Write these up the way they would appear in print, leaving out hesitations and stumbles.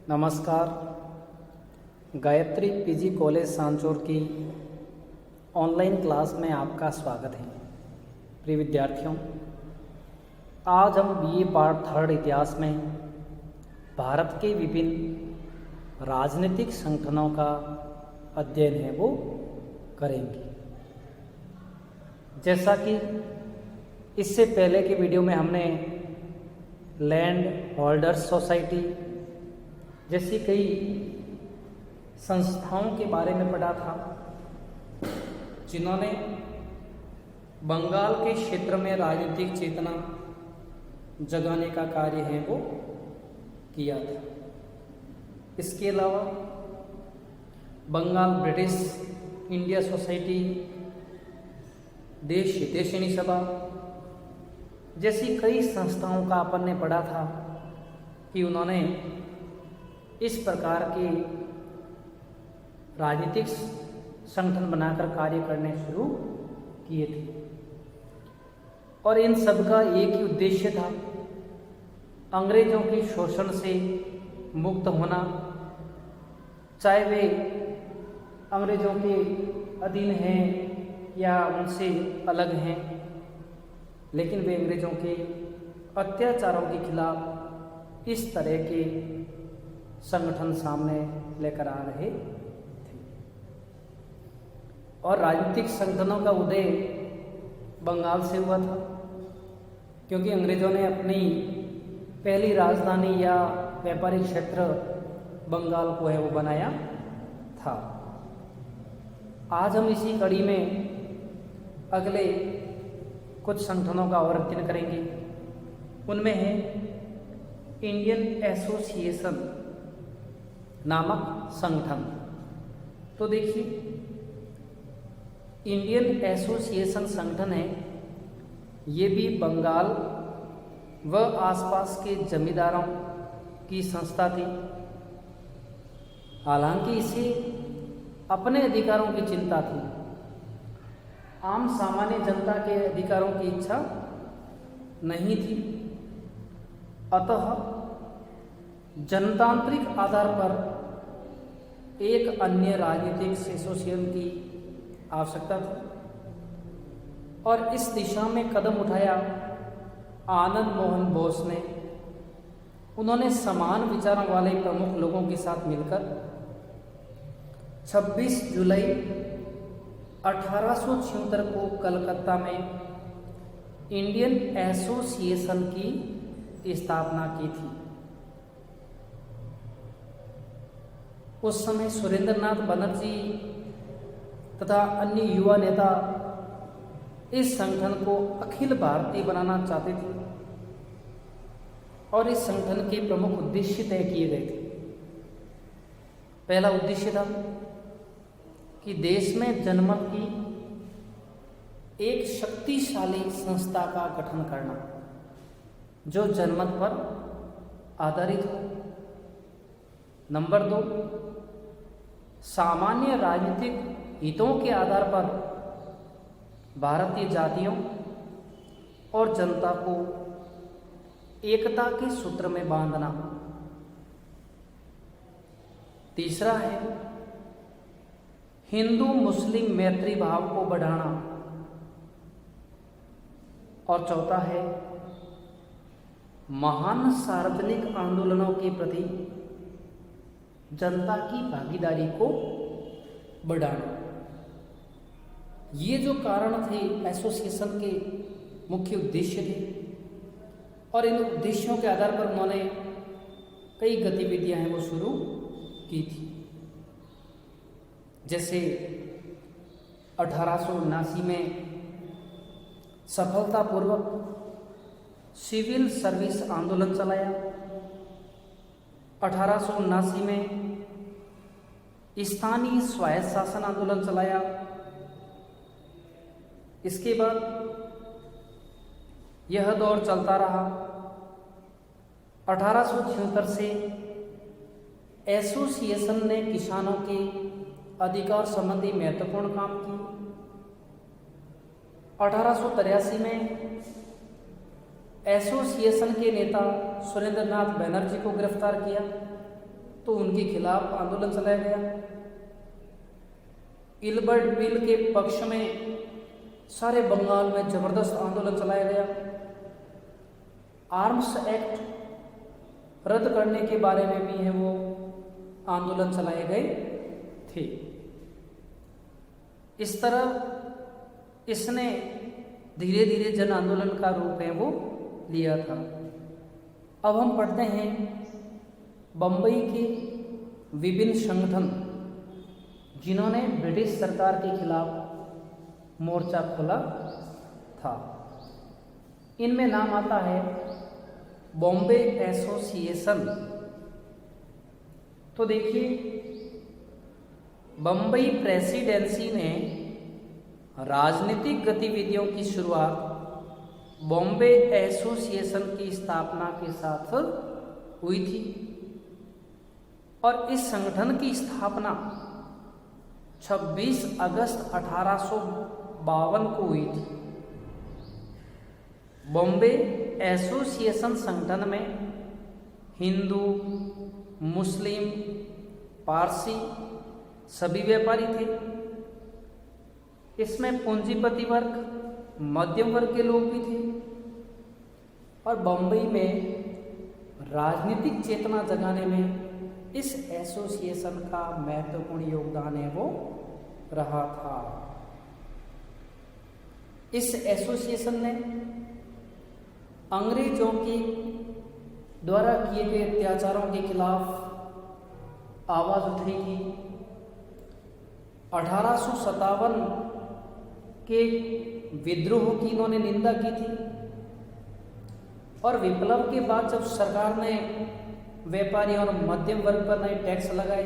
नमस्कार। Gayatri PG college Sanchore की online class में आपका स्वागत है। प्रिय विद्यार्थियों, आज हम बीए पार्ट 3 इतिहास में भारत के विभिन्न राजनीतिक संगठनों का अध्ययन है वो करेंगे। जैसा कि इससे पहले के वीडियो में हमने लैंड होल्डर्स सोसाइटी जैसी कई संस्थाओं के बारे में पढ़ा था, जिन्होंने बंगाल के क्षेत्र में राजनीतिक चेतना जगाने का कार्य है वो किया था। इसके अलावा बंगाल ब्रिटिश इंडिया सोसाइटी, देश हितैषिणी सभा जैसी कई संस्थाओं का अपन ने पढ़ा था कि उन्होंने इस प्रकार के राजनीतिक संगठन बनाकर कार्य करने शुरू किए थे और इन सब का एक ही उद्देश्य था, अंग्रेजों के शोषण से मुक्त होना। चाहे वे अंग्रेजों के अधीन हैं या उनसे अलग हैं, लेकिन वे अंग्रेजों के अत्याचारों के खिलाफ इस तरह के संगठन सामने लेकर आ रहे थे। और राजनीतिक संगठनों का उदय बंगाल से हुआ था, क्योंकि अंग्रेजों ने अपनी पहली राजधानी या व्यापारिक क्षेत्र बंगाल को है वो बनाया था। आज हम इसी कड़ी में अगले कुछ संगठनों का और अध्ययन करेंगे। उनमें है इंडियन एसोसिएशन नामक संगठन। तो देखिए, इंडियन एसोसिएशन संगठन है, ये भी बंगाल व आसपास के जमींदारों की संस्था थी। हालांकि इसे अपने अधिकारों की चिंता थी, आम सामान्य जनता के अधिकारों की इच्छा नहीं थी। अतः जनतांत्रिक आधार पर एक अन्य राजनीतिक एसोसिएशन की आवश्यकता थी और इस दिशा में कदम उठाया आनंद मोहन बोस ने। उन्होंने समान विचारों वाले प्रमुख लोगों के साथ मिलकर 26 जुलाई 1876 को कलकत्ता में इंडियन एसोसिएशन की स्थापना की थी। उस समय सुरेंद्रनाथ बनर्जी तथा अन्य युवा नेता इस संगठन को अखिल भारतीय बनाना चाहते थे और इस संगठन के प्रमुख उद्देश्य तय किए गए थे। पहला उद्देश्य था कि देश में जनमत की एक शक्तिशाली संस्था का गठन करना जो जनमत पर आधारित हो। नंबर 2, सामान्य राजनीतिक हितों के आधार पर भारतीय जातियों और जनता को एकता के सूत्र में बांधना। तीसरा है हिंदू मुस्लिम मैत्री भाव को बढ़ाना। और चौथा है महान सार्वजनिक आंदोलनों के प्रति जनता की भागीदारी को बढ़ाना। ये जो कारण थे एसोसिएशन के मुख्य उद्देश्य थे और इन उद्देश्यों के आधार पर उन्होंने कई गतिविधियां हैं वो शुरू की थी। जैसे 1879 में सफलतापूर्वक सिविल सर्विस आंदोलन चलाया। 1879 में स्थानीय स्वायत्त शासन आंदोलन चलाया। इसके बाद यह दौर चलता रहा। 1876 से एसोसिएशन ने किसानों के अधिकार संबंधी महत्वपूर्ण काम किए। 1883 में एसोसिएशन के नेता सुरेंद्रनाथ बनर्जी को गिरफ्तार किया तो उनके खिलाफ आंदोलन चलाया गया। इल्बर्ट बिल के पक्ष में सारे बंगाल में जबरदस्त आंदोलन चलाया गया। आर्म्स एक्ट रद्द करने के बारे में भी है वो आंदोलन चलाए गए थे। इस तरह इसने धीरे धीरे जन आंदोलन का रूप है वो लिया था। अब हम पढ़ते हैं बम्बई के विभिन्न संगठन जिन्होंने ब्रिटिश सरकार के खिलाफ मोर्चा खोला था। इनमें नाम आता है बॉम्बे एसोसिएशन। तो देखिए, बम्बई प्रेसिडेंसी ने राजनीतिक गतिविधियों की शुरुआत बॉम्बे एसोसिएशन की स्थापना के साथ हुई थी और इस संगठन की स्थापना 26 अगस्त 1852 को हुई थी। बॉम्बे एसोसिएशन संगठन में हिंदू, मुस्लिम, पारसी सभी व्यापारी थे। इसमें पूंजीपति वर्ग, मध्यम वर्ग के लोग भी थे और बम्बई में राजनीतिक चेतना जगाने में इस एसोसिएशन का महत्वपूर्ण योगदान है वो रहा था। इस एसोसिएशन ने अंग्रेजों के द्वारा किए गए अत्याचारों के खिलाफ आवाज उठाई थी। 1857 के विद्रोह की इन्होंने निंदा की थी और विप्लव के बाद जब सरकार ने व्यापारी और मध्यम वर्ग पर नए टैक्स लगाए,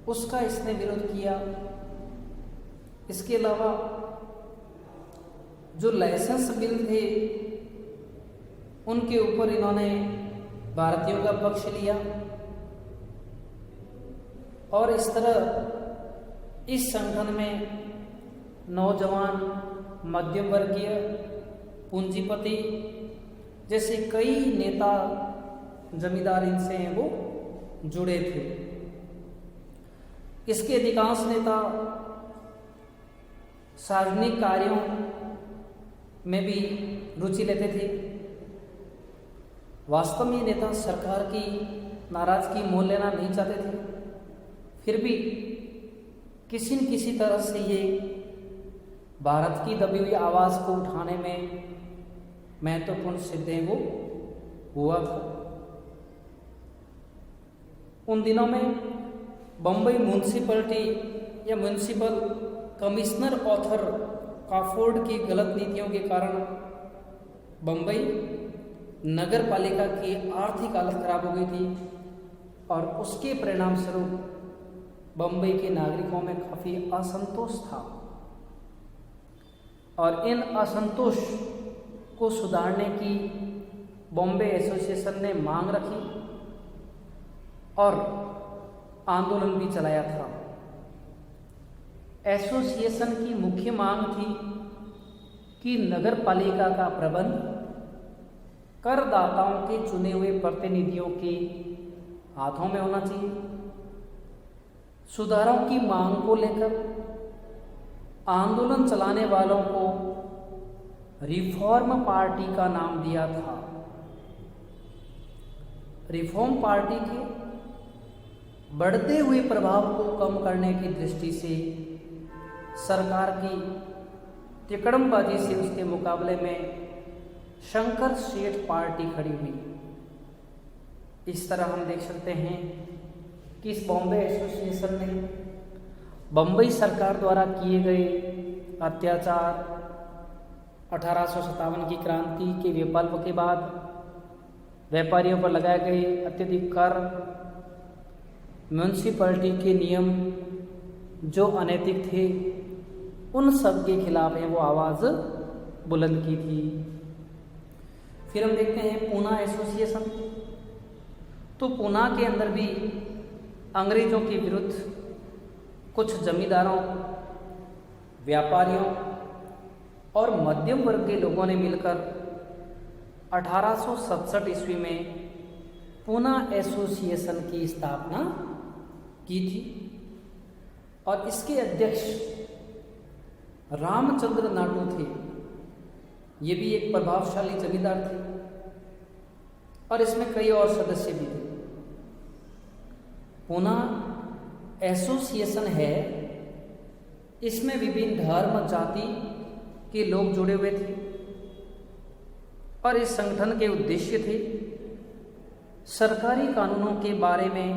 उसका इसने विरोध किया। इसके अलावा जो लाइसेंस बिल थे उनके ऊपर इन्होंने भारतीयों का पक्ष लिया और इस तरह इस संगठन में नौजवान, मध्यम वर्गीय, पूंजीपति जैसे कई नेता, जमींदार इनसे हैं वो जुड़े थे। इसके अधिकांश नेता सार्वजनिक कार्यों में भी रुचि लेते थे। वास्तव में नेता सरकार की नाराजगी मोल लेना नहीं चाहते थे, फिर भी किसी न किसी तरह से ये भारत की दबी हुई आवाज़ को उठाने में महत्वपूर्ण सिद्ध है वो हुआ था। उन दिनों में बम्बई म्यूनसिपलिटी या म्यूनसिपल कमिश्नर ऑथर काफोर्ड की गलत नीतियों के कारण बम्बई नगर पालिका की आर्थिक हालत खराब हो गई थी और उसके परिणाम स्वरूप बम्बई के नागरिकों में काफ़ी असंतोष था और इन असंतोष को सुधारने की बॉम्बे एसोसिएशन ने मांग रखी और आंदोलन भी चलाया था। एसोसिएशन की मुख्य मांग थी कि नगर पालिका का प्रबंध करदाताओं के चुने हुए प्रतिनिधियों के हाथों में होना चाहिए। सुधारों की मांग को लेकर आंदोलन चलाने वालों को रिफॉर्म पार्टी का नाम दिया था। रिफॉर्म पार्टी के बढ़ते हुए प्रभाव को कम करने की दृष्टि से सरकार की तिकड़मबाजी से उसके मुकाबले में शंकर शेठ पार्टी खड़ी हुई। इस तरह हम देख सकते हैं कि इस बॉम्बे एसोसिएशन ने बम्बई सरकार द्वारा किए गए अत्याचार, 1857 की क्रांति के विप्लव के बाद व्यापारियों पर लगाए गए अत्यधिक कर, म्यूनसिपैलिटी के नियम जो अनैतिक थे, उन सब के खिलाफ है वो आवाज़ बुलंद की थी। फिर हम देखते हैं पूना एसोसिएशन। तो पूना के अंदर भी अंग्रेजों के विरुद्ध कुछ जमींदारों, व्यापारियों और मध्यम वर्ग के लोगों ने मिलकर 1867 ईस्वी में पूना एसोसिएशन की स्थापना की थी और इसके अध्यक्ष रामचंद्र नाडू थे। ये भी एक प्रभावशाली जमींदार थे और इसमें कई और सदस्य भी थे। पूना एसोसिएशन है, इसमें विभिन्न धर्म जाति के लोग जुड़े हुए थे और इस संगठन के उद्देश्य थे सरकारी कानूनों के बारे में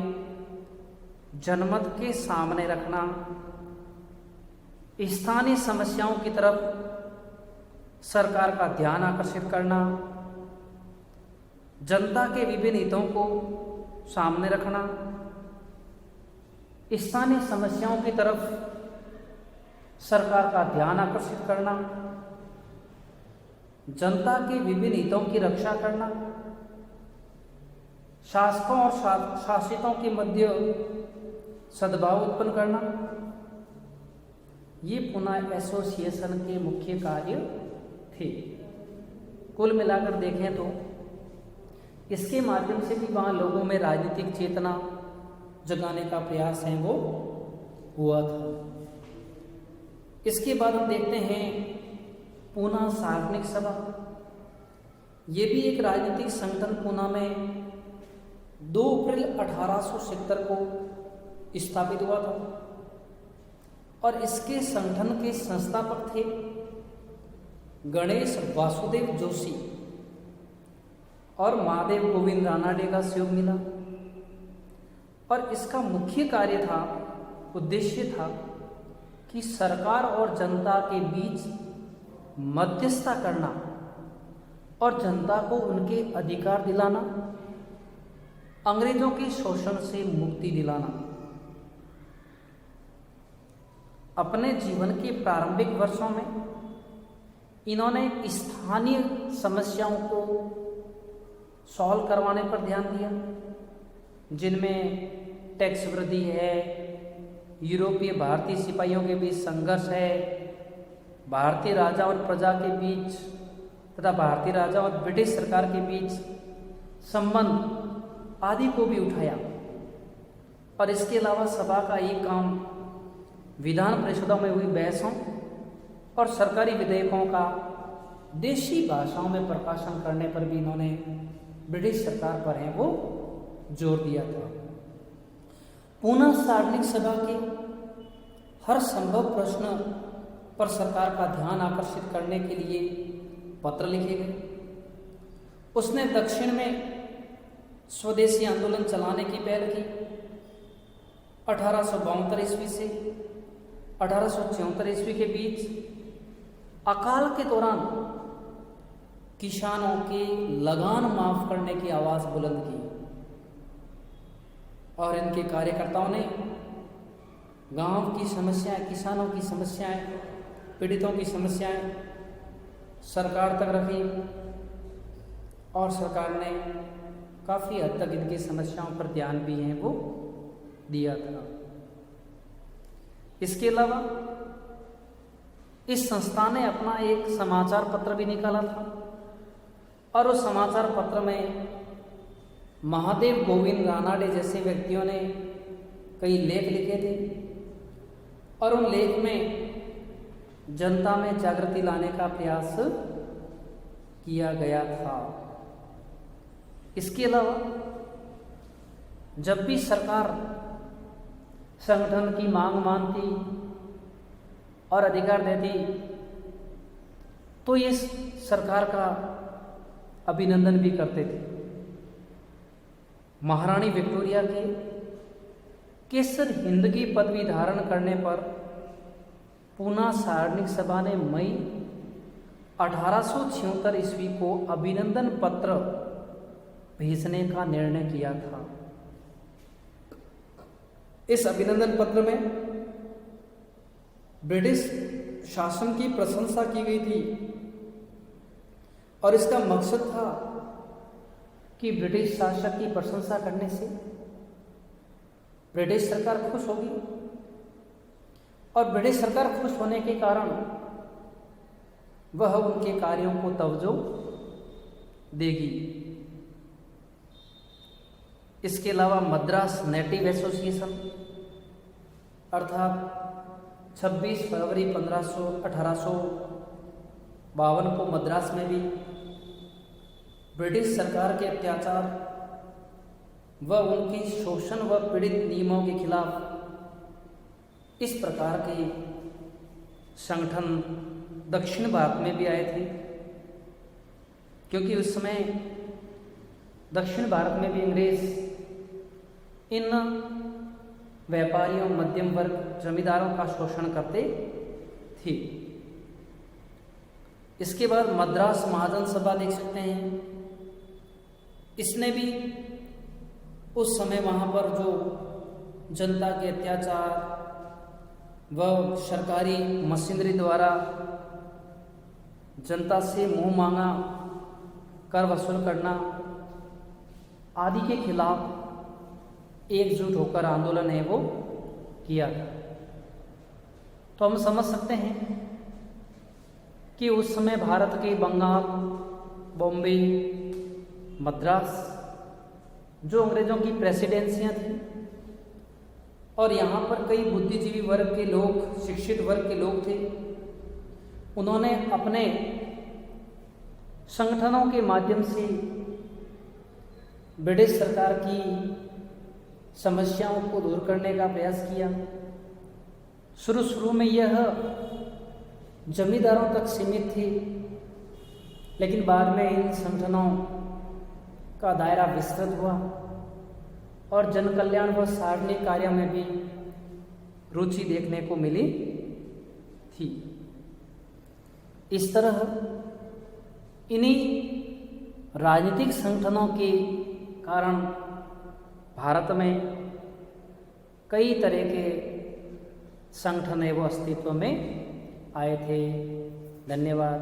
जनमत के सामने रखना, स्थानीय समस्याओं की तरफ सरकार का ध्यान आकर्षित करना, जनता के विभिन्न हितों को सामने रखना, स्थानीय समस्याओं की तरफ सरकार का ध्यान आकर्षित करना, जनता के विभिन्न हितों की रक्षा करना, शासकों और शासितों के मध्य सद्भाव उत्पन्न करना, ये पूना एसोसिएशन के मुख्य कार्य थे। कुल मिलाकर देखें तो इसके माध्यम से भी वहाँ लोगों में राजनीतिक चेतना जगाने का प्रयास है वो हुआ था। इसके बाद हम देखते हैं पूना सार्वजनिक सभा। ये भी एक राजनीतिक संगठन पूना में 2 अप्रैल 1876 को स्थापित हुआ था और इसके संगठन के संस्थापक थे गणेश वासुदेव जोशी और महादेव गोविंद रानाडे का सहयोग मिला और इसका मुख्य कार्य था, उद्देश्य था कि सरकार और जनता के बीच मध्यस्थता करना और जनता को उनके अधिकार दिलाना, अंग्रेजों के शोषण से मुक्ति दिलाना। अपने जीवन के प्रारंभिक वर्षों में इन्होंने स्थानीय समस्याओं को सॉल्व करवाने पर ध्यान दिया, जिनमें टैक्स वृद्धि है, यूरोपीय भारतीय सिपाहियों के बीच संघर्ष है, भारतीय राजा और प्रजा के बीच तथा भारतीय राजा और ब्रिटिश सरकार के बीच संबंध आदि को भी उठाया। और इसके अलावा सभा का एक काम विधान परिषदों में हुई बहसों और सरकारी विधेयकों का देशी भाषाओं में प्रकाशन करने पर भी इन्होंने ब्रिटिश सरकार पर है वो जोर दिया था। पूना सार्वजनिक सभा के हर संभव प्रश्न पर सरकार का ध्यान आकर्षित करने के लिए पत्र लिखे गए। उसने दक्षिण में स्वदेशी आंदोलन चलाने की पहल की। 1872 ईस्वी से 1874 ईस्वी के बीच अकाल के दौरान किसानों के लगान माफ करने की आवाज बुलंद की और इनके कार्यकर्ताओं ने गांव की समस्याएं, किसानों की समस्याएं, पीड़ितों की समस्याएं सरकार तक रखी और सरकार ने काफ़ी हद तक इनकी समस्याओं पर ध्यान भी है वो दिया था। इसके अलावा इस संस्था ने अपना एक समाचार पत्र भी निकाला था और उस समाचार पत्र में महादेव गोविंद रानाडे जैसे व्यक्तियों ने कई लेख लिखे थे और उन लेख में जनता में जागृति लाने का प्रयास किया गया था। इसके अलावा जब भी सरकार संगठन की मांग मानती और अधिकार देती तो ये सरकार का अभिनंदन भी करते थे। महारानी विक्टोरिया के केसर हिंद की पदवी धारण करने पर पूना सार्वजनिक सभा ने मई 1876 ईस्वी को अभिनंदन पत्र भेजने का निर्णय किया था। इस अभिनंदन पत्र में ब्रिटिश शासन की प्रशंसा की गई थी और इसका मकसद था कि ब्रिटिश शासक की प्रशंसा करने से ब्रिटिश सरकार खुश होगी और ब्रिटिश सरकार खुश होने के कारण वह उनके कार्यों को तवज्जो देगी। इसके अलावा मद्रास नेटिव एसोसिएशन अर्थात 26 फरवरी 1852 को मद्रास में भी ब्रिटिश सरकार के अत्याचार व उनकी शोषण व पीड़ित नियमों के खिलाफ इस प्रकार के संगठन दक्षिण भारत में भी आए थे, क्योंकि उस समय दक्षिण भारत में भी अंग्रेज इन व्यापारियों, मध्यम वर्ग, जमींदारों का शोषण करते थे। इसके बाद मद्रास महाजन सभा देख सकते हैं, इसने भी उस समय वहाँ पर जो जनता के अत्याचार व सरकारी मशीनरी द्वारा जनता से मुंह मांगा कर वसूल करना आदि के खिलाफ एकजुट होकर आंदोलन है वो किया था। तो हम समझ सकते हैं कि उस समय भारत के बंगाल, बॉम्बे, मद्रास जो अंग्रेजों की प्रेसिडेंसियां थी और यहाँ पर कई बुद्धिजीवी वर्ग के लोग, शिक्षित वर्ग के लोग थे, उन्होंने अपने संगठनों के माध्यम से ब्रिटिश सरकार की समस्याओं को दूर करने का प्रयास किया। शुरू में यह जमींदारों तक सीमित थी, लेकिन बाद में इन संगठनों का दायरा विस्तृत हुआ और जन कल्याण व सार्वजनिक कार्यों में भी रुचि देखने को मिली थी। इस तरह इन्हीं राजनीतिक संगठनों के कारण भारत में कई तरह के संगठन वो अस्तित्व में आए थे। धन्यवाद।